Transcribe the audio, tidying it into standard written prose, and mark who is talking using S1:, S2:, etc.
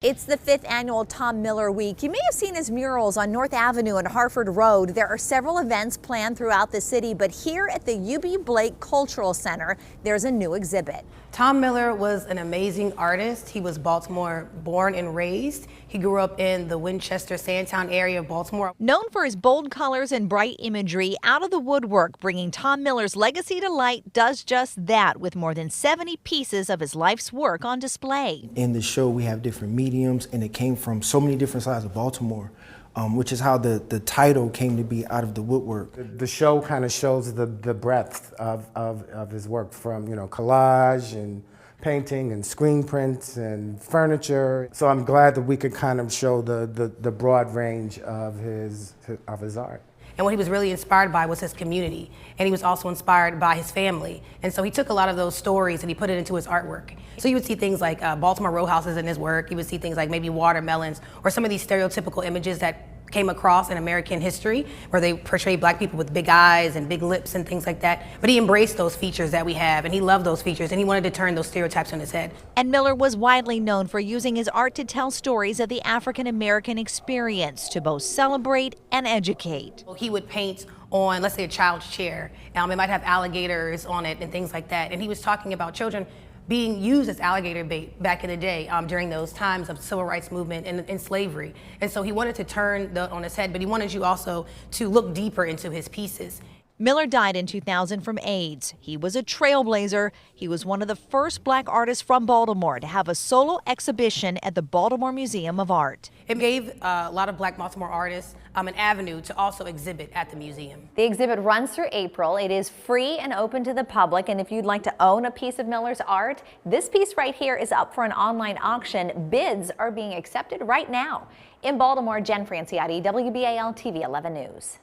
S1: It's the 5th annual Tom Miller Week. You may have seen his murals on North Avenue and Harford Road. There are several events planned throughout the city, but here at the UB Blake Cultural Center, there's a new exhibit.
S2: Tom Miller was an amazing artist. He was Baltimore born and raised. He grew up in the Winchester, Sandtown area of Baltimore.
S1: Known for his bold colors and bright imagery, Out of the Woodwork, bringing Tom Miller's legacy to light, does just that with more than 70 pieces of his life's work on display.
S3: In the show, we have different mediums, and it came from so many different sides of Baltimore, which is how the title came to be, Out of the Woodwork.
S4: The show kind of shows the breadth of his work, from collage and painting and screen prints and furniture. So I'm glad that we could kind of show the broad range of his art.
S2: And what he was really inspired by was his community. And he was also inspired by his family. And so he took a lot of those stories and he put it into his artwork. So you would see things like Baltimore row houses in his work. You would see things like maybe watermelons, or some of these stereotypical images that came across in American history, where they portray black people with big eyes and big lips and things like that. But he embraced those features that we have, and he loved those features, and he wanted to turn those stereotypes on his head.
S1: And Miller was widely known for using his art to tell stories of the African American experience, to both celebrate and educate.
S2: He would paint on, let's say, a child's chair. It might have alligators on it and things like that. And he was talking about children being used as alligator bait back in the day during those times of civil rights movement and slavery. And so he wanted to turn that on his head, but he wanted you also to look deeper into his pieces.
S1: Miller died in 2000 from AIDS. He was a trailblazer. He was one of the first black artists from Baltimore to have a solo exhibition at the Baltimore Museum of Art.
S2: It gave a lot of black Baltimore artists an avenue to also exhibit at the museum.
S5: The exhibit runs through April. It is free and open to the public, and if you'd like to own a piece of Miller's art, this piece right here is up for an online auction. Bids are being accepted right now. In Baltimore, Jen Franciotti, WBAL TV 11 News.